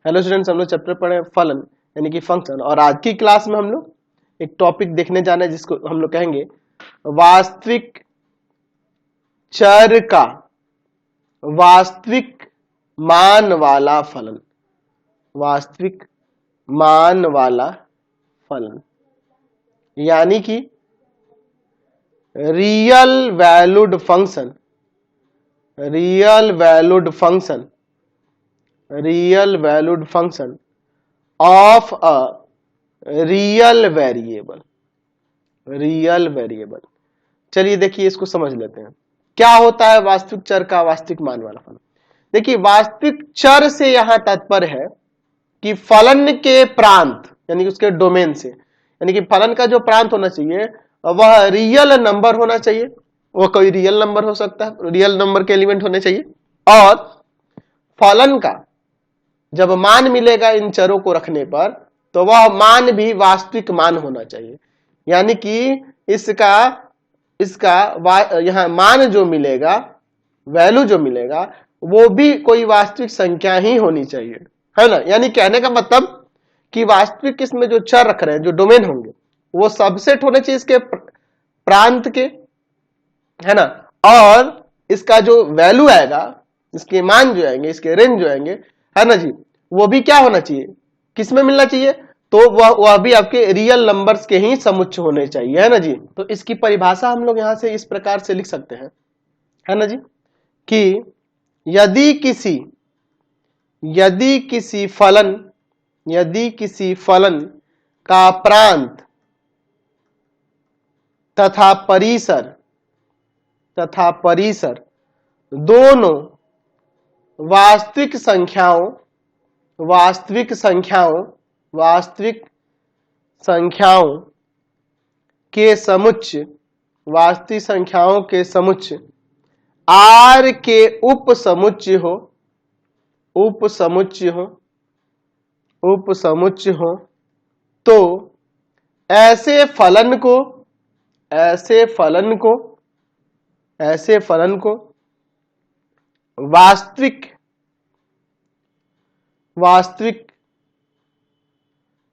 Hello students, हम लोग chapter पढ़े फलन यानी कि फंक्शन, और आज की क्लास में हम लोग एक टॉपिक देखने जाना है जिसको हम लोग कहेंगे वास्तविक चर का वास्तविक मान वाला फलन। वास्तविक मान वाला फलन यानी कि real valued function, real valued function, real valued function of a real variable. Real variable, चलिए देखिए इसको समझ लेते हैं। क्या होता है वास्तविक चर का वास्तविक मान वाला फलन? देखिए, वास्तविक चर से यहां तात्पर्य है कि फलन के प्रांत यानी कि उसके डोमेन से, यानी कि फलन का जो प्रांत होना चाहिए वह रियल नंबर होना चाहिए। वह कोई रियल नंबर हो सकता है, रियल नंबर के एलिमेंट होने चाहिए। और फलन का जब मान मिलेगा इन चरों को रखने पर, तो वह मान भी वास्तविक मान होना चाहिए। यानी कि इसका यहां मान जो मिलेगा, वैल्यू जो मिलेगा, वो भी कोई वास्तविक संख्या ही होनी चाहिए, है ना। यानी कहने का मतलब कि वास्तविक इसमें जो चर रख रहे हैं, जो डोमेन होंगे, वो सबसेट होने चाहिए इसके प्रांत के, है ना। और इसका जो वैल्यू आएगा, इसके मान जो आएंगे, इसके रेंज जो आएंगे, है ना जी, वो भी क्या होना चाहिए, किसमें मिलना चाहिए, तो वह भी आपके रियल नंबर्स के ही समुच्चय होने चाहिए, है ना जी। तो इसकी परिभाषा हम लोग यहां से इस प्रकार से लिख सकते हैं, है ना जी, कि यदि किसी फलन का प्रांत तथा परिसर दोनों वास्तविक संख्याओं के समुच्चय, वास्तविक संख्याओं के समुच्चय R के उपसमुच्चय हो, तो ऐसे फलन को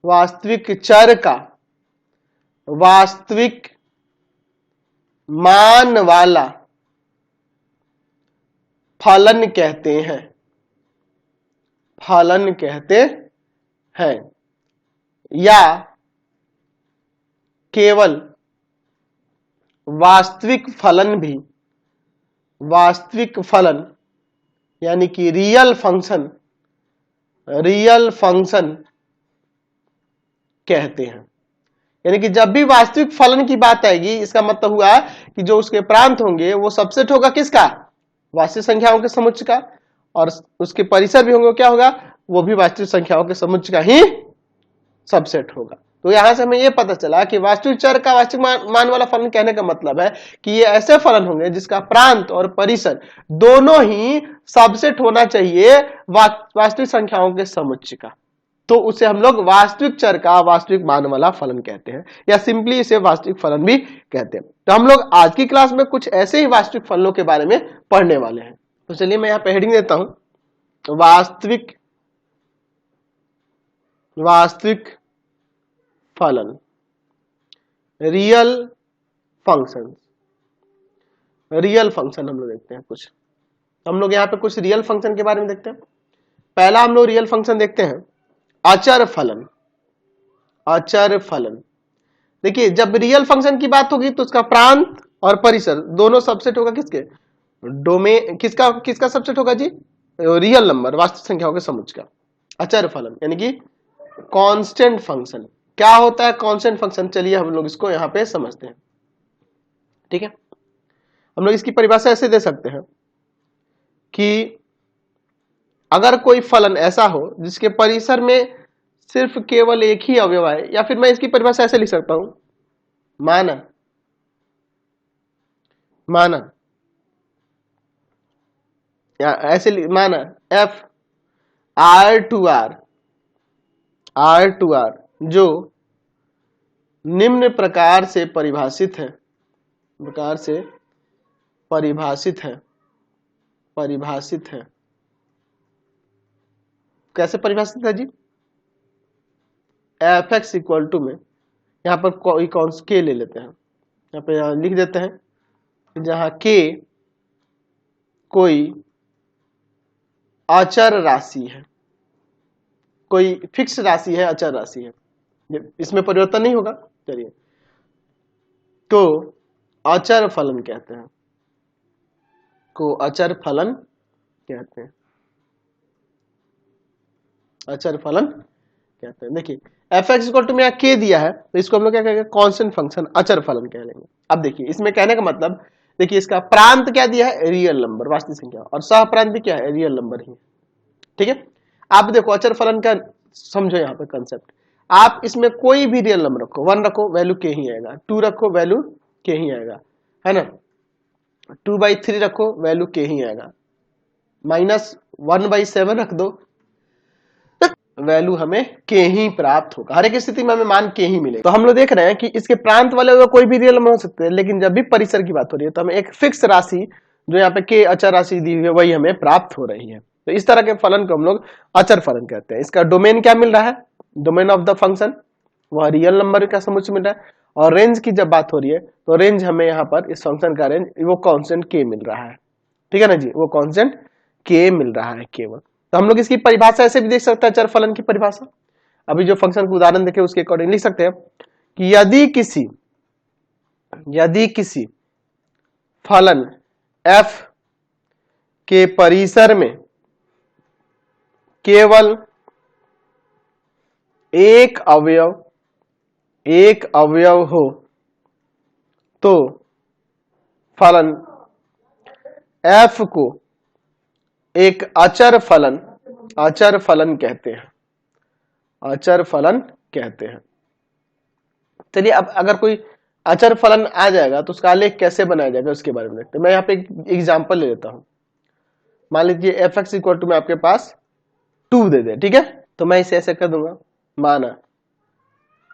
वास्तविक चर का वास्तविक मान वाला फलन कहते हैं, या केवल वास्तविक फलन यानी कि रियल फंक्शन कहते हैं। यानी कि जब भी वास्तविक फलन की बात आएगी, इसका मतलब हुआ कि जो उसके प्रांत होंगे वो सबसेट होगा किसका, वास्तविक संख्याओं के समुच्चय का, और उसके परिसर भी होंगे, क्या होगा, वो भी वास्तविक संख्याओं के समुच्चय का ही सबसेट होगा। तो यहां से हमें यह पता चला कि वास्तविक चर का वास्तविक मान वाला फलन कहने का मतलब है कि ये ऐसे फलन होंगे जिसका प्रांत और परिसर दोनों ही सबसेट होना चाहिए वास्तविक संख्याओं के समुच्चय का। तो उसे हम लोग वास्तविक चर का वास्तविक मान वाला फलन कहते हैं, या सिंपली इसे वास्तविक फलन भी कहते हैं। तो हम लोग आज की क्लास में कुछ ऐसे ही वास्तविक फलनों के बारे में पढ़ने वाले हैं। तो चलिए मैं यहां पे हेडिंग देता हूं, वास्तविक फलन, रियल फंक्शन हम लोग देखते हैं कुछ। हम लोग यहाँ पे कुछ रियल फंक्शन के बारे में देखते हैं। पहला हम लोग रियल फंक्शन देखते हैं, अचर फलन। देखिए, जब रियल फंक्शन की बात होगी तो उसका प्रांत और परिसर दोनों सबसेट होगा किसके, डोमेन, किसका सबसेट होगा जी, रियल नंबर, वास्तविक संख्याओं के समुच्चय का। अचर फलन यानी कि कांस्टेंट फंक्शन। क्या होता है कांस्टेंट फंक्शन, चलिए हम लोग इसको यहां पे समझते हैं, ठीक है। हम लोग इसकी परिभाषा ऐसे दे सकते हैं कि अगर कोई फलन ऐसा हो जिसके परिसर में सिर्फ केवल एक ही अवयव है, या फिर मैं इसकी परिभाषा ऐसे लिख सकता हूं, माना या ऐसे माना f R टू R जो निम्न प्रकार से परिभाषित है कैसे परिभाषित है जी, एफ एक्स इक्वल टू में यहाँ पर कोई कौन के ले लेते हैं, यहाँ पे यहाँ लिख देते हैं जहाँ के कोई अचर राशि है, कोई फिक्स राशि है, अचर राशि है, इसमें परिवर्तन नहीं होगा। चलिए, तो अचर फलन कहते हैं, को अचर फलन कहते हैं, अचर फलन कहते हैं। देखिए एफ एक्स इक्वल टू में के दिया है, तो इसको हम लोग क्या कहेंगे, कांस्टेंट फंक्शन, अचर फलन कह लेंगे। अब देखिए इसमें कहने का मतलब, देखिए इसका प्रांत क्या दिया है, रियल नंबर, वास्तविक संख्या, और सह प्रांत भी क्या है, रियल नंबर ही। ठीक है, आप देखो अचर फलन का समझो यहाँ पे कंसेप्ट, आप इसमें कोई भी रियल नंबर रखो, 1 रखो वैल्यू के ही आएगा, 2 रखो वैल्यू के ही आएगा, है ना, 2/3 रखो वैल्यू के ही आएगा, -1/7 रख दो वैल्यू हमें के ही प्राप्त होगा, हर एक स्थिति में हमें मान के ही मिलेगा। तो हम लोग देख रहे हैं कि इसके प्रांत वाले कोई भी रियल नंबर हो सकते हैं, लेकिन जब भी परिसर की बात हो रही है तो हमें एक फिक्स राशि जो यहाँ पे के अचर राशि दी हुई है वही हमें प्राप्त हो रही है। तो इस तरह के फलन को हम लोग अचर फलन कहते हैं। इसका डोमेन क्या मिल रहा है, डोमेन ऑफ द फंक्शन वह रियल नंबर का समुच्चय मिल रहा है, और रेंज की जब बात हो रही है तो रेंज हमें यहाँ पर इस फंक्शन का रेंज वो कांस्टेंट के मिल रहा है। ठीक है ना जी, वो कांस्टेंट के मिल रहा है केवल। तो हम लोग इसकी परिभाषा ऐसे भी देख सकते हैं, अचर फलन की परिभाषा, अभी जो फंक्शन को उदाहरण देखे उसके अकॉर्डिंग लिख सकते हैं कि यदि किसी फलन f के परिसर में केवल एक अवयव हो तो फलन f को एक अचर फलन कहते हैं, अचर फलन कहते हैं। चलिए अब अगर कोई अचर फलन आ जाएगा तो उसका आलेख कैसे बनाया जाएगा उसके बारे में देखते हैं। मैं यहाँ पे एक एग्जांपल ले लेता हूं, मान लीजिए एफ एक्स इक्वल टू में आपके पास 2 दे दे, ठीक है, तो मैं इसे ऐसे कर दूंगा, माना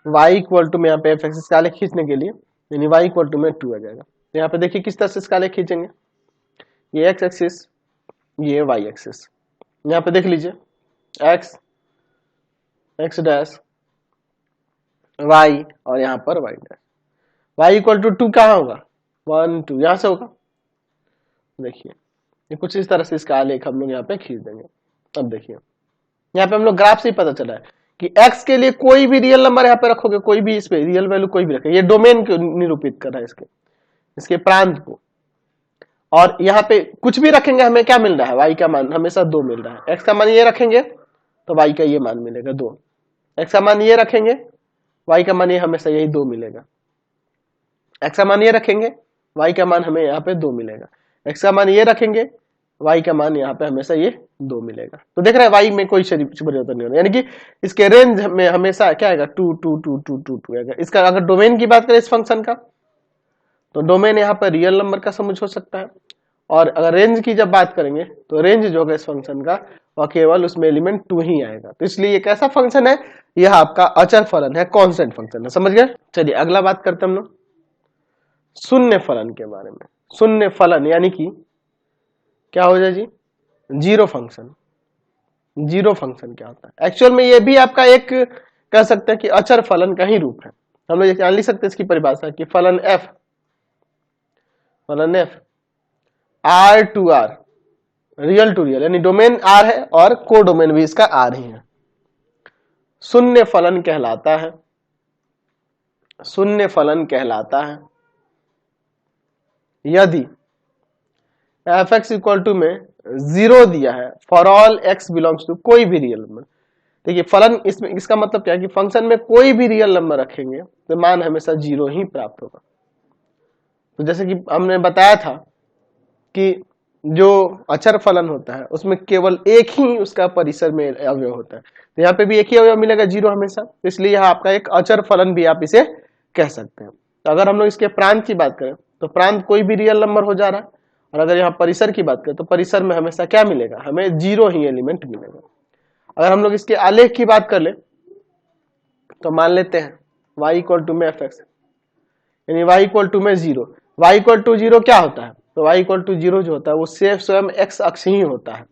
y इक्वल टू में यहाँ पे एफ एक्स का आलेख खींचने के लिए, यानी y इक्वल टू में 2 आ जाएगा। तो यहाँ पे देखिए किस तरह से इसका आलेख खींचेंगे, ये एक्स एक्सिस, ये वाई एक्सिस, यहाँ पे देख लीजिए एक्स डैश वाई और यहाँ पर Y dash, Y equal to 2 कहाँ होगा, 1 2 यहाँ से होगा। देखिए ये कुछ इस तरह से इसका आलेख हम लोग यहाँ पे खींच देंगे। अब देखिए यहाँ पे हम लोग ग्राफ से ही पता चला है कि x के लिए कोई भी रियल नंबर यहाँ पे रखोगे, कोई भी इस पे रियल वैल्यू कोई भी रखे, ये डोमेन को निरूपित कर रहा है इसके प्रांत को, और यहाँ पे कुछ भी रखेंगे हमें क्या मिल रहा है, y का मान हमेशा 2 मिल रहा है, x का मान ये रखेंगे तो y का ये मान मिलेगा 2, x का मान ये रखेंगे y का मान ये हमेशा यही 2 मिलेगा, x का मान ये रखेंगे y का मान हमें यहाँ पे 2 मिलेगा, x का मान ये रखेंगे y का मान यहाँ पे हमेशा ये 2 मिलेगा। तो देख रहे हैं y में कोई परिवर्तन नहीं होना, यानी कि इसके रेंज में हमेशा क्या आएगा 2 2 2 2 2 2 आएगा। इसका अगर डोमेन की बात करें इस फंक्शन का, तो डोमेन यहाँ पर रियल नंबर का समुच्चय हो सकता है, और अगर रेंज की जब बात करेंगे तो रेंज जो है इस फंक्शन का वह केवल उसमें एलिमेंट 2 ही आएगा। तो इसलिए ये कैसा फंक्शन है, यह आपका अचर फलन है, कांस्टेंट फंक्शन है, समझ गए। चलिए अगला बात करते हैं हम लोग शून्य फलन के बारे में। शून्य फलन यानी कि क्या हो जाए जी, जीरो फंक्शन। जीरो फंक्शन क्या होता है, एक्चुअल में ये भी आपका एक कह सकते हैं कि अचर फलन का ही रूप है। हम लोग यहाँ लिख सकते हैं इसकी परिभाषा कि फलन f R to R, real to real, यानी डोमेन आर है और को डोमेन भी इसका आर ही है, शून्य फलन कहलाता है। शून्य फलन कहलाता है यदि एफ एक्स इक्वल टू में 0 दिया है for all x belongs to कोई भी रियल नंबर। देखिए फलन इसमें इसका मतलब क्या है कि फंक्शन में कोई भी रियल नंबर रखेंगे तो मान हमेशा 0 ही प्राप्त होगा। तो जैसे कि हमने बताया था कि जो अचर फलन होता है उसमें केवल एक ही उसका परिसर में अवयव होता है, तो यहाँ पे भी एक ही अवयव मिलेगा 0 हमेशा, तो इसलिए यह आपका एक अचर फलन भी आप इसे कह सकते हैं। तो अगर हम लोग इसके प्रांत की बात करें तो प्रांत कोई भी रियल नंबर हो जा रहा है, और अगर यहाँ परिसर की बात करें तो परिसर में हमेशा क्या मिलेगा, हमें 0 ही एलिमेंट मिलेगा। अगर हम लोग इसके आलेख की बात कर ले तो मान लेते हैं y इक्वल टू में एफ एक्स, यानी y इक्वल टू में 0, y इक्वल टू 0 क्या होता है, तो y इक्वल टू 0 जो होता है वो सिर्फ स्वयं x अक्ष ही होता है।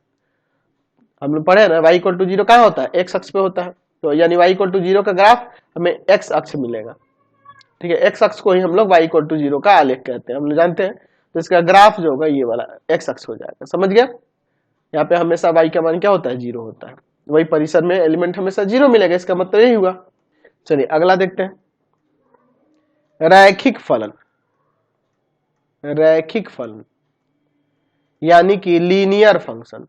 हम लोग पढ़े ना, y इक्वल टू 0 कहाँ होता है, x अक्ष पे होता है, तो यानी y इक्वल टू 0 का ग्राफ हमें x अक्ष मिलेगा। ठीक है, x अक्ष को ही हम लोग y इक्वल टू 0 का आलेख कहते हैं, हम लोग जानते हैं। तो इसका ग्राफ जो होगा ये वाला x अक्ष हो जाएगा, समझ गया। यहाँ पे हमेशा y का मान क्या होता है, 0 होता है, वही परिसर में एलिमेंट हमेशा 0 मिलेगा, इसका मतलब यही हुआ। चलिए अगला देखते हैं, रैखिक फलन। रैखिक फलन यानी कि लीनियर फंक्शन।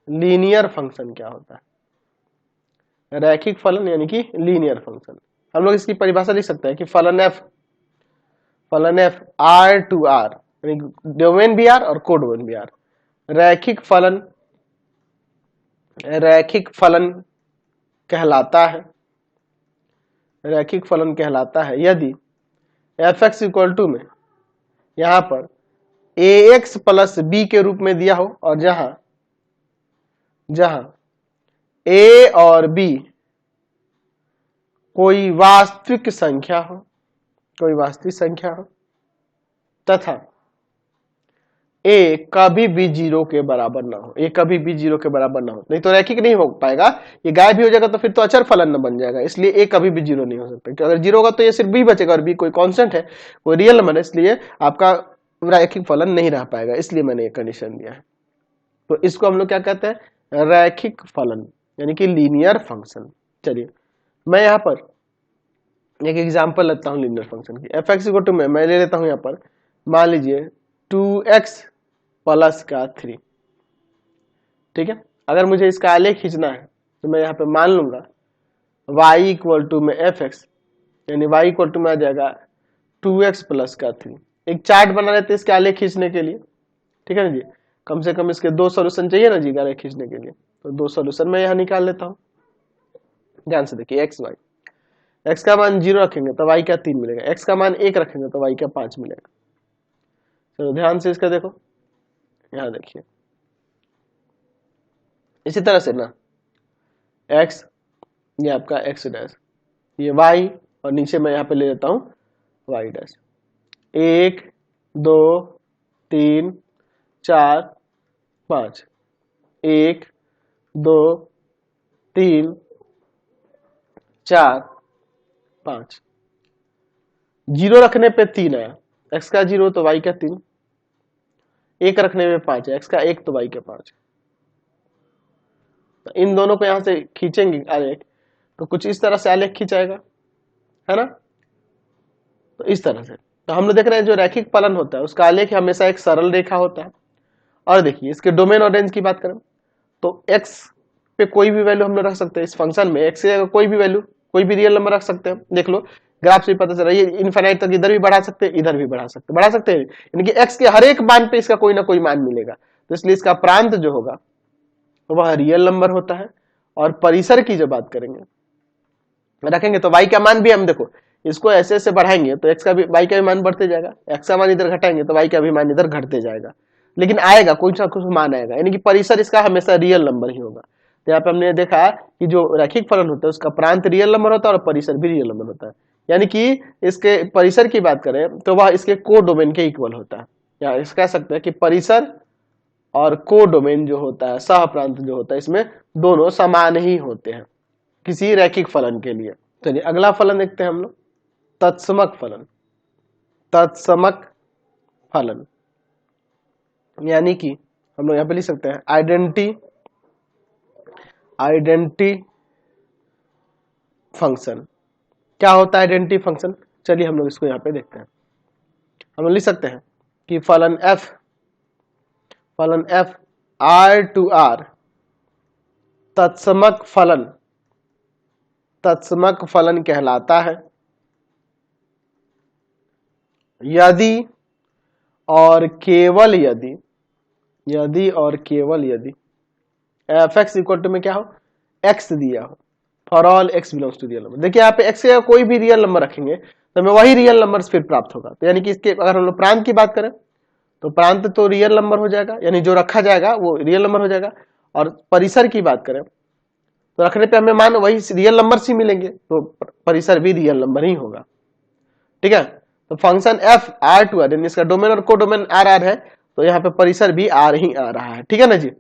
लीनियर फंक्शन क्या होता है, रैखिक फलन यानी कि लीनियर फंक्शन। हम लोग इसकी परिभाषा लिख सकते हैं कि फलन f R to R, domain भी आर और कोडोमेन भी आर। रैखिक फलन कहलाता है, रैखिक फलन कहलाता है यदि एफ एक्स इक्वल टू में यहां पर ए एक्स प्लस बी के रूप में दिया हो, और जहां ए और बी कोई वास्तविक संख्या हो, कोई वास्तविक संख्या हो, तथा ए कभी भी 0 के बराबर ना हो, ए कभी भी 0 के बराबर ना हो, नहीं तो रैखिक नहीं हो पाएगा, ये गायब भी हो जाएगा तो फिर तो अचर फलन न बन जाएगा, इसलिए ए कभी भी 0 नहीं हो सकता। अगर 0 होगा तो ये सिर्फ बी बचेगा, और बी कोई कांस्टेंट है, कोई रियल नंबर है, इसलिए आपका रैखिक फलन नहीं रह पाएगा, इसलिए मैंने ये कंडीशन दिया है। तो इसको हम लोग क्या कहते हैं, रैखिक फलन यानी कि लीनियर फंक्शन। चलिए मैं यहाँ पर एक एग्जांपल लेता हूँ लीनियर फंक्शन की। एफ एक्स इक्वल टू में मैं ले लेता हूँ यहाँ पर, मान लीजिए 2x प्लस का 3। ठीक है, अगर मुझे इसका आलेख खींचना है तो मैं यहाँ पे मान लूंगा y इक्वल टू में एफ एक्स, यानी y इक्वल टू में आ जाएगा 2x प्लस का 3। एक चार्ट बना लेते हैं इसके आलेख खींचने के लिए, ठीक है ना जी। कम से कम इसके 2 सॉल्यूशन चाहिए ना जी आलेख खींचने के लिए, तो 2 सॉल्यूशन मैं यहाँ निकाल लेता हूँ। ध्यान से देखिए, एक्स वाई, x का मान 0 रखेंगे तो y का 3 मिलेगा, x का मान 1 रखेंगे तो y का 5 मिलेगा। तो ध्यान से इसका देखो, यहां देखिए इसी तरह से ना x, ये आपका x डैश, ये y, और नीचे मैं यहाँ पे ले लेता हूं y डैश। 1 2 3 4 5, 1 2 3 4 5, 0 रखने पे 3 आया, x का 0 तो y का 3, 1 रखने में 5 है, x का 1 तो y का 5। तो इन दोनों को यहां से खींचेंगे आलेख, तो कुछ इस तरह से आलेख खींचाएगा, है ना। तो इस तरह से तो हम लोग देख रहे हैं जो रैखिक फलन होता है उसका आलेख हमेशा एक सरल रेखा होता है। और देखिए इसके डोमेन और रेंज की बात करें तो x पे कोई भी वैल्यू हम लोग रख सकते हैं, इस फंक्शन में x से कोई भी वैल्यू, कोई भी रियल नंबर रख सकते हैं। देख लो ग्राफ से पता चल रहा है, ये इनफाइनाइट तक इधर भी बढ़ा सकते हैं, इधर भी बढ़ा सकते हैं, यानी कि x के हर एक मान पे इसका कोई ना कोई मान मिलेगा। तो इसलिए इसका प्रांत जो होगा वह रियल नंबर होता है। और परिसर की जो बात करेंगे रखेंगे तो y का मान भी हम देखो इसको ऐसे ऐसे बढ़ाएंगे तो x का भी, y का भी मान बढ़ते जाएगा, x का मान इधर घटाएंगे तो y का भी मान इधर घटते जाएगा, लेकिन आएगा कुछ ना कुछ मान आएगा, यानी कि परिसर इसका हमेशा रियल नंबर ही होगा। तो यहाँ पे हमने देखा कि जो रैखिक फलन होता है उसका प्रांत रियल नंबर होता है और परिसर भी रियल नंबर होता है, यानी कि इसके परिसर की बात करें तो वह इसके को डोमेन के इक्वल होता है, या इस कह सकते हैं कि परिसर और को डोमेन जो होता है, सह प्रांत जो होता है, इसमें दोनों समान ही होते हैं किसी रैखिक फलन के लिए। चलिए अगला फलन देखते हैं हम लोग, तत्समक फलन। तत्समक फलन यानी कि हम लोग यहाँ पे लिख सकते हैं आइडेंटिटी फंक्शन। क्या होता है आइडेंटिटी फंक्शन, चलिए हम लोग इसको यहाँ पे देखते हैं। हम लोग लिख सकते हैं कि फलन f r टू r तत्समक फलन कहलाता है यदि और केवल यदि एफ एक्स इक्वल टू में क्या हो, x दिया हो, for all x belongs to real number. देखिए यहाँ पे x का कोई भी रियल नंबर रखेंगे तो हमें वही रियल नंबर फिर प्राप्त होगा। तो यानी कि इसके अगर हम लोग प्रांत की बात करें तो प्रांत तो रियल नंबर हो जाएगा, यानी जो रखा जाएगा वो रियल नंबर हो जाएगा। और परिसर की बात करें तो रखने पे हमें मान वही रियल नंबर ही मिलेंगे, तो परिसर भी रियल नंबर ही होगा। ठीक है, तो function f r to r, इसका डोमेन और को डोमेन r r है, तो यहाँ पे परिसर भी r ही आ रहा है। ठीक है ना जी।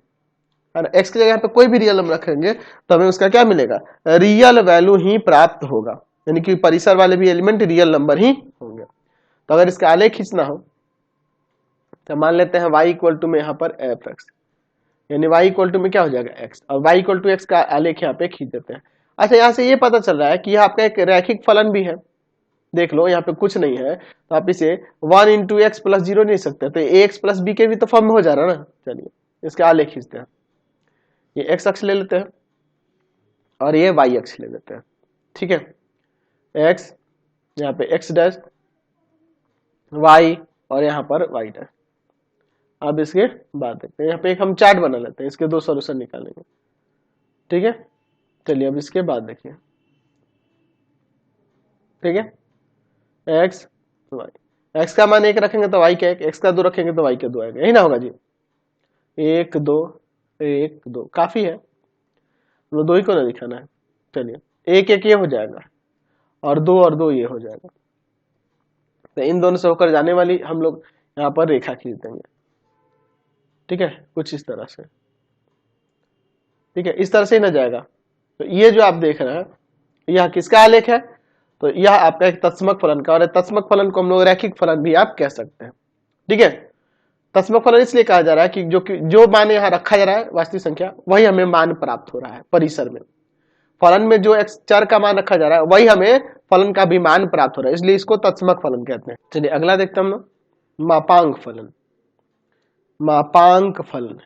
है ना, x की जगह यहाँ पे कोई भी रियल नंबर रखेंगे तो हमें उसका क्या मिलेगा, रियल वैल्यू ही प्राप्त होगा, यानी कि परिसर वाले भी एलिमेंट रियल नंबर ही होंगे। तो अगर इसका आलेख खींचना हो तो मान लेते हैं y इक्वल टू में यहाँ पर एफ एक्स, यानी y इक्वल टू में क्या हो जाएगा x, और y इक्वल टू एक्स का आलेख यहाँ पे खींच देते हैं। अच्छा, यहाँ से ये पता चल रहा है कि यह आपका एक रैखिक फलन भी है। देख लो यहाँ पे कुछ नहीं है तो आप इसे 1 इंटू एक्स प्लस 0 नहीं सकते, तो ए एक्स प्लस बी के भी तो फॉर्म में हो जा रहा है ना। चलिए इसके आलेख खींचते हैं, ये एक्स अक्ष ले लेते हैं और ये वाई अक्ष ले लेते हैं। ठीक है, एक्स यहाँ पे एक्स डैश, वाई और यहाँ पर वाई डैश। अब इसके बाद देखते हैं, यहाँ पे एक हम चार्ट बना लेते हैं, इसके दो सॉल्यूशन निकालेंगे। ठीक है, चलिए अब इसके बाद देखिए। ठीक है, एक्स वाई, एक्स का मान 1 रखेंगे तो वाई का 1, एक्स का 2 रखेंगे तो वाई का 2 आएगा, यही ना होगा जी। 1 2 1 2 काफी है, वो 2 ही को ना दिखाना है। चलिए 1 1 ये हो जाएगा और 2 ये हो जाएगा, तो इन दोनों से होकर जाने वाली हम लोग यहाँ पर रेखा खींच देंगे। ठीक है, कुछ इस तरह से। ठीक है, इस तरह से ही ना जाएगा। तो ये जो आप देख रहे हैं यह किसका आलेख है, तो यह आपका एक तत्समक फलन का, और तत्समक फलन को हम लोग रैखिक फलन भी आप कह सकते हैं। ठीक है, तत्समक फलन इसलिए कहा जा रहा है कि जो मान यहाँ रखा जा रहा है वास्तविक संख्या, वही हमें मान प्राप्त हो रहा है परिसर में। फलन में जो एक्स चर का मान रखा जा रहा है वही हमें फलन का भी मान प्राप्त हो रहा है, इसलिए इसको तत्समक फलन कहते हैं। चलिए अगला देखते हैं हम लोग, मापांक फलन। मापांक फलन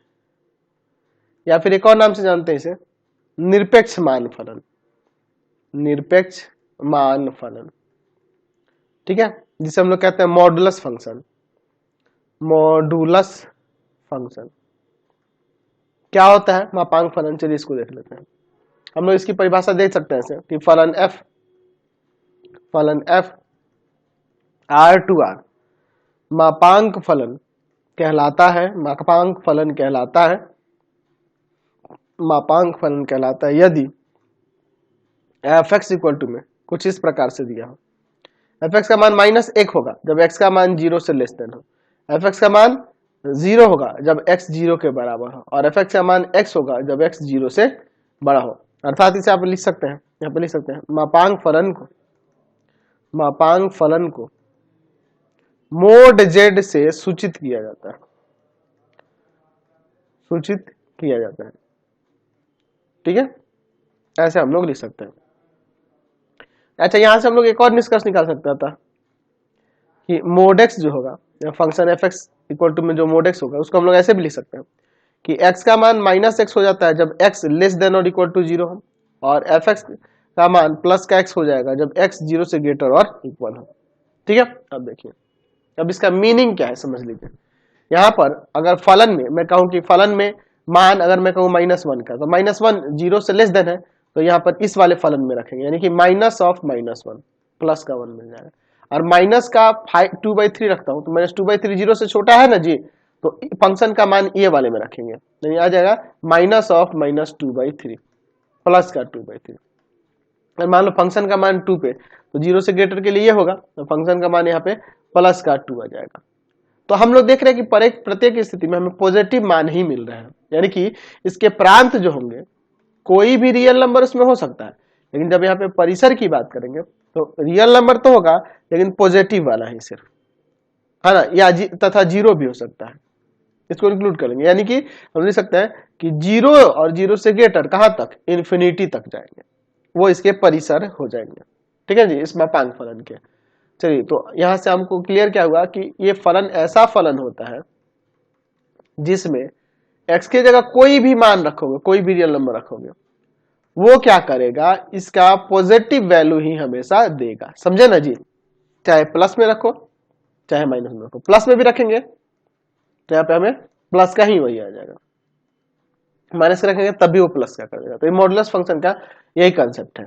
या फिर एक और नाम से जानते हैं इसे, निरपेक्ष मान फलन। निरपेक्ष मान फलन, ठीक है, जिसे हम लोग कहते हैं मॉडुलस फंक्शन। मॉडुलस फंक्शन क्या होता है मापांक फलन, चलिए इसको देख लेते हैं। हम लोग इसकी परिभाषा देख सकते हैं कि फलन f r टू r मापांक फलन कहलाता है। मापांक फलन कहलाता है, मापांक फलन कहलाता है यदि एफ एक्स इक्वल टू में कुछ इस प्रकार से दिया हो। एफ एक्स का मान -1 होगा जब एक्स का मान 0 से लेस देन हो। एफ एक्स का मान 0 होगा जब एक्स 0 के बराबर हो, और एफ एक्स का मान x होगा जब x 0 से बड़ा हो। अर्थात इसे आप लिख सकते हैं, यहाँ पे लिख सकते हैं मापांक फलन को मोड z से सूचित किया जाता है। सूचित किया जाता है, ठीक है, ऐसे हम लोग लिख सकते हैं। अच्छा, यहां से हम लोग एक और निष्कर्ष निकाल सकता था कि मोड x जो होगा, function F X equal to में जो मोड x होगा उसको हम लोग ऐसे भी लिख सकते हैं कि x का मान -x हो जाता है जब x लेस देन और इक्वल टू 0 हो, और एफ एक्स का मान प्लस का x हो जाएगा जब x 0 से ग्रेटर और इक्वल हो। ठीक है, अब देखिए, अब इसका मीनिंग क्या है समझ लीजिए। यहाँ पर अगर फलन में मैं कहूँ कि फलन में मान अगर मैं कहूँ -1 का, तो -1 0 से लेस देन है, तो यहाँ पर इस वाले फलन में रखेंगे, यानी कि -(-1) प्लस का 1 मिल जाएगा। और माइनस का 2/3 रखता हूँ तो -2/3 0 से छोटा है ना जी, तो फंक्शन का मान ये वाले में रखेंगे, यानी आ जाएगा -(-2/3) प्लस का 2/3। मान लो फंक्शन का मान 2 पे, तो 0 से ग्रेटर के लिए ये होगा, तो फंक्शन का मान यहाँ पे प्लस का 2 आ जाएगा। तो हम लोग देख रहे हैं कि प्रत्येक स्थिति में हमें पॉजिटिव मान ही मिल रहे हैं, यानी कि इसके प्रांत जो होंगे कोई भी रियल नंबर उसमें हो सकता है, लेकिन जब यहाँ पे परिसर की बात करेंगे तो रियल नंबर तो होगा लेकिन पॉजिटिव वाला ही सिर्फ, है ना, या तथा 0 भी हो सकता है, इसको इंक्लूड कर लेंगे। यानी कि हम लिख सकते हैं कि 0 और 0 से ग्रेटर कहां तक, इन्फिनिटी तक जाएंगे, वो इसके परिसर हो जाएंगे। ठीक है जी, इस मापांक फलन के। चलिए, तो यहां से हमको क्लियर क्या हुआ कि ये फलन ऐसा फलन होता है जिसमें x की जगह कोई भी मान रखोगे, कोई भी रियल नंबर रखोगे, वो क्या करेगा, इसका पॉजिटिव वैल्यू ही हमेशा देगा। समझे ना जी, चाहे प्लस में रखो चाहे माइनस में रखो। प्लस में भी रखेंगे तो यहाँ पे हमें प्लस का ही वही आ जाएगा, माइनस का रखेंगे तब भी वो प्लस का कर देगा। तो ये मॉडुलस फंक्शन का यही कंसेप्ट है।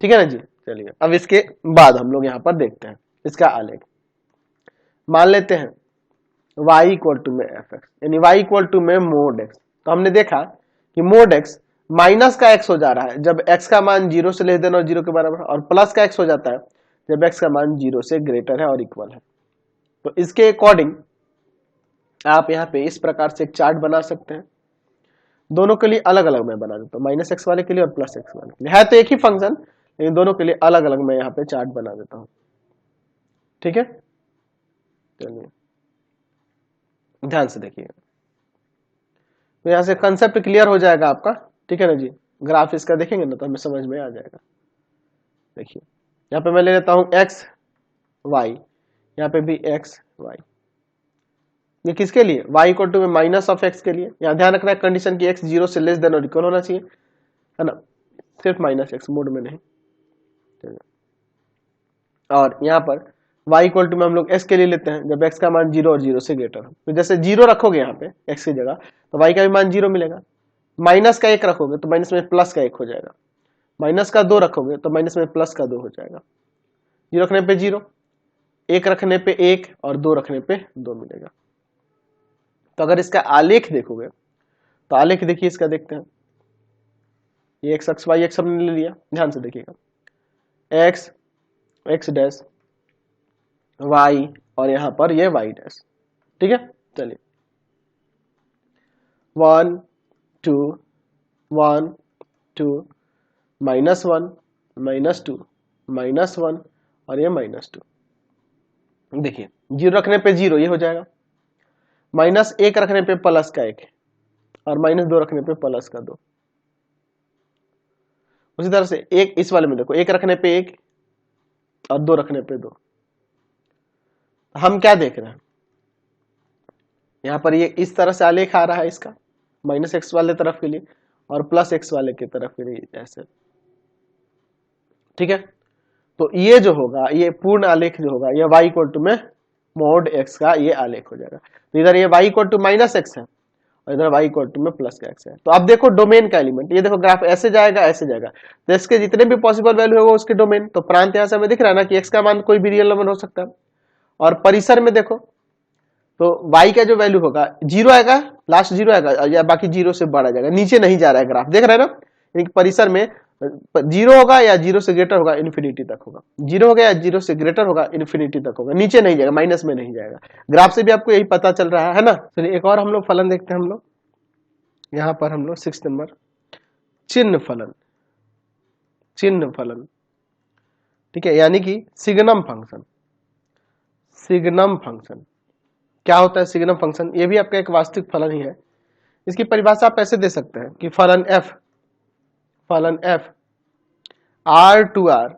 ठीक है ना जी, चलिए अब इसके बाद हम लोग यहाँ पर देखते हैं इसका आलेख। मान लेते हैं y इक्वल टू में एफ एक्स, यानी y इक्वल टू में मोड x। तो हमने देखा कि मोड x माइनस का x हो जा रहा है जब x का मान 0 से लेस देन और 0 के बराबर, और प्लस का x हो जाता है जब x का मान 0 से ग्रेटर है और इक्वल है। तो इसके अकॉर्डिंग आप यहाँ पे इस प्रकार से एक चार्ट बना सकते हैं दोनों के लिए अलग अलग मैं बना देता हूँ, माइनस एक्स वाले के लिए और प्लस एक्स वाले के लिए। है तो एक ही फंक्शन, लेकिन दोनों के लिए अलग अलग मैं यहाँ पे चार्ट बना देता हूँ। ठीक है, चलिए ध्यान से देखिए, तो यहाँ से कंसेप्ट क्लियर हो जाएगा आपका। ठीक है ना जी, ग्राफ इसका देखेंगे ना तो हमें समझ में आ जाएगा। देखिए यहाँ पे मैं ले लेता हूँ एक्स वाई, यहाँ पे भी एक्स वाई, ये किसके लिए, y इक्वल टू में माइनस ऑफ एक्स के लिए। यहाँ ध्यान रखना है कंडीशन की x 0 से लेस देन और इक्वल होना चाहिए, है ना, सिर्फ माइनस एक्स मोड में नहीं। और यहाँ पर y इक्वल टू में हम लोग s के लिए लेते हैं जब x का मान 0 और 0 से ग्रेटर हो। तो जैसे 0 रखोगे यहाँ पे x की जगह तो y का भी मान 0 मिलेगा, माइनस का 1 रखोगे तो माइनस में प्लस का 1 हो जाएगा, माइनस का 2 रखोगे तो माइनस में प्लस का 2 हो जाएगा, 0 रखने पे 0, 1 रखने पे 1 और 2 रखने पे 2 मिलेगा। तो अगर इसका आलेख देखोगे तो आलेख देखिए इसका, देखते हैं। ये एक्स एक्स वाई एक्स हमने ले लिया, ध्यान से देखिएगा, एक्स एक्स डैश वाई और यहां पर ये वाई डैश। ठीक है, चलिए 1 2 1 2 -1 -2 -1 और ये -2। देखिए 0 रखने पे 0 ये हो जाएगा, -1 रखने पे प्लस का 1 और -2 रखने पे प्लस का 2। उसी तरह से एक इस वाले में देखो, 1 रखने पे 1 और 2 रखने पे 2। हम क्या देख रहे हैं यहाँ पर, ये इस तरह से आलेख आ रहा है इसका, -x वाले तरफ के लिए और +x वाले की तरफ के लिए ऐसे। ठीक है, तो ये जो होगा, ये पूर्ण आलेख जो होगा, ये y इक्वल टू में मोड x का ये आलेख हो जाएगा। तो इधर ये y इक्वल टू -x है और इधर y इक्वल टू में प्लस का x है। तो अब देखो डोमेन का एलिमेंट, ये देखो ग्राफ ऐसे जाएगा ऐसे जाएगा, तो इसके जितने भी पॉसिबल वैल्यू होगा उसके डोमेन। तो प्रांत यहाँ से हमें दिख रहा है ना कि x का मान कोई भी रियल नंबर हो सकता है, और परिसर में देखो तो y का जो वैल्यू होगा 0 आएगा, लास्ट 0 आएगा या बाकी 0 से बढ़ा जाएगा, नीचे नहीं जा रहा है ग्राफ, देख रहे हैं ना। यानी परिसर में 0 होगा या 0 से ग्रेटर होगा, इन्फिनिटी तक होगा, 0 होगा या 0 से ग्रेटर होगा, इन्फिनिटी तक होगा, नीचे नहीं जाएगा, माइनस में नहीं जाएगा। ग्राफ से भी आपको यही पता चल रहा है ना। चलिए एक और हम लोग फलन देखते हैं। हम लोग यहाँ पर हम लोग 6 नंबर चिन्ह फलन, चिन्ह फलन। ठीक है, यानी कि सिग्नम फंक्शन। सिग्नम फंक्शन क्या होता है? सिग्नम फंक्शन ये भी आपका एक वास्तविक फलन ही है। इसकी परिभाषा आप ऐसे दे सकते हैं कि फलन f r टू r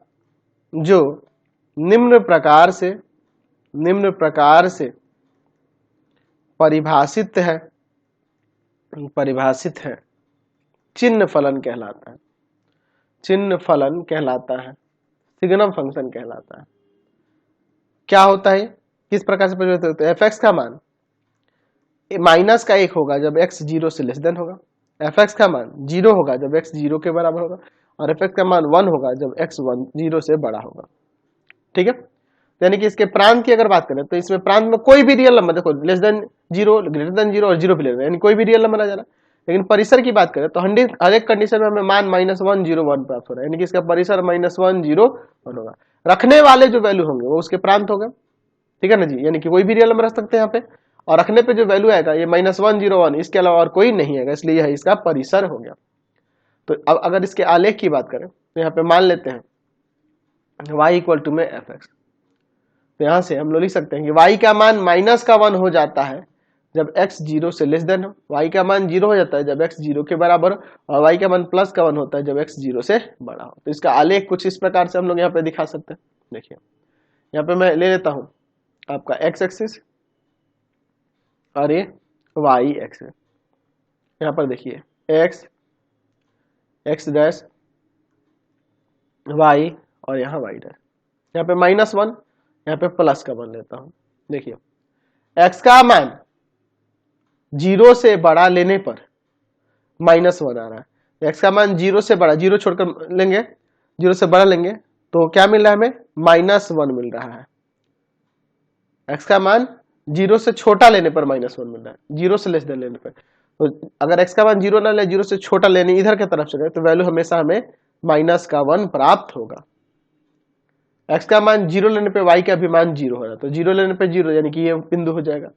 जो निम्न प्रकार से परिभाषित है चिन्ह फलन कहलाता है, चिन्ह फलन कहलाता है, सिग्नम फंक्शन कहलाता है। क्या होता है, किस प्रकार से परिवर्तित होता है? fx का मान माइनस का 1 होगा जब x 0 से लेस देन होगा, fx का मान 0 होगा जब x 0 के बराबर होगा, और fx का मान 1 होगा जब x 0 से बड़ा होगा। ठीक है, यानी कि इसके प्रांत की अगर बात करें तो इसमें प्रांत में कोई भी रियल नंबर, देखो लेस देन 0, ग्रेटर देन 0 और 0 भी लेना, यानी कोई भी रियल नंबर आ जाना। लेकिन परिसर की बात करें तो हर एक कंडीशन में हमें मान -1 0 1 प्राप्त हो रहा है, यानी कि इसका परिसर -1 0 1 होगा। रखने वाले जो वैल्यू होंगे वो उसके प्रांत होगा। ठीक है ना जी, यानी कि कोई भी रियल नंबर रख सकते हैं यहाँ पे, और रखने पे जो वैल्यू आएगा ये -1 0 1, इसके अलावा और कोई नहीं आएगा, इसलिए यह इसका परिसर हो गया। तो अब अगर इसके आलेख की बात करें तो यहाँ पे मान लेते हैं y इक्वल टू में fx। तो यहाँ से हम लोग लिख सकते हैं कि y का मान -1 हो जाता है जब x 0 से लेस देन हो, y का मान 0 हो जाता है जब x 0 के बराबर हो, और y का मान +1 होता है जब x 0 से बड़ा हो। तो इसका आलेख कुछ इस प्रकार से हम लोग यहाँ पे दिखा सकते हैं। देखिए यहाँ पे मैं ले लेता हूँ आपका x एक्सिस और ये y एक्सिस। यहाँ पर देखिए x डैश y और यहाँ y डैश, यहाँ पे -1, यहाँ पे प्लस का मान लेता हूँ। देखिए x का मान 0 से बड़ा लेने पर -1 आ रहा है, x का मान 0 से बड़ा, 0 छोड़कर लेंगे, 0 से बड़ा लेंगे तो क्या मिल रहा है हमें? -1 मिल रहा है। x का मान 0 से छोटा लेने पर -1 मिल रहा है, 0 से लेस देन लेने पर। तो अगर x का मान 0 ना ले, 0 से छोटा लेने इधर की तरफ से गए तो वैल्यू हमेशा हमें -1 प्राप्त होगा। x का मान 0 लेने पे y का भी मान 0 हो रहा है, तो 0 लेने पे 0 यानी कि ये बिंदु हो जाएगा।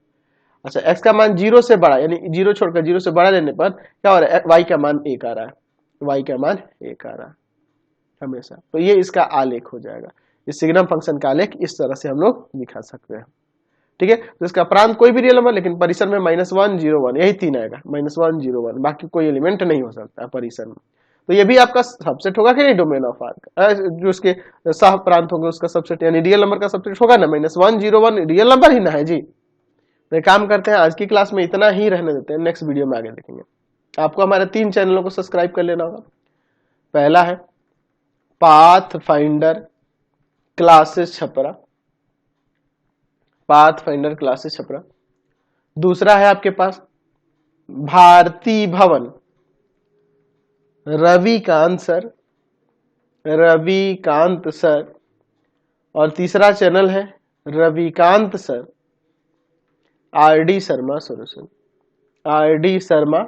अच्छा x का मान 0 से बड़ा, यानी 0 छोड़कर 0 से बड़ा लेने पर क्या हो रहा है, y का मान 1 आ रहा है, y का मान 1 आ रहा है हमेशा। तो ये इसका आलेख हो जाएगा। इस सिग्नम फंक्शन का आलेख इस तरह से हम लोग दिखा सकते हैं। ठीक है, तो इसका प्रांत कोई भी रियल नंबर, लेकिन परिसर में -1 0 1 यही 3 आएगा, -1 0 1, बाकी कोई एलिमेंट नहीं हो सकता है परिसर में। तो ये भी आपका सबसेट होगा कि नहीं, डोमेन ऑफ आर का, जो उसके सह प्रांत होंगे उसका सबसेट, यानी रियल नंबर का सबसेट होगा ना। -1 0 1 रियल नंबर ही ना है जी। तो काम करते हैं, आज की क्लास में इतना ही रहने देते हैं, नेक्स्ट वीडियो में आगे देखेंगे। आपको हमारे 3 चैनलों को सब्सक्राइब कर लेना होगा। पहला है path finder classes Chhapra, path finder classes Chhapra. दूसरा है आपके पास भारती भवन रविकांत सर, रविकांत सर। और तीसरा चैनल है Ravikant sir RD Sharma solution, RD Sharma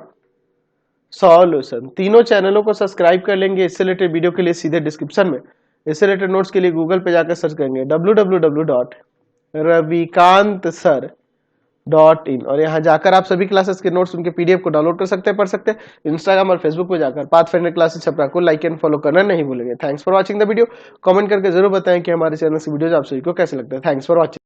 solution. तीनों चैनलों को सब्सक्राइब कर लेंगे। इससे रिलेटेड वीडियो के लिए सीधे डिस्क्रिप्शन में, इससे रिलेटेड नोट्स के लिए गूगल पे जाकर सर्च करेंगे www.ravikansar.in, और यहाँ जाकर आप सभी क्लासेस के नोट्स, उनके पीडीएफ को डाउनलोड कर सकते हैं, पढ़ सकते हैं। इंस्टाग्राम और फेसबुक पे जाकर पाथफाइंडर क्लासेस छपरा को लाइक एंड फॉलो करना नहीं भूलेंगे। Thanks for watching the video. Comment करके जरूर बताएं कि हमारे चैनल से वीडियोज आप सभी को कैसे लगता है। Thanks for watching.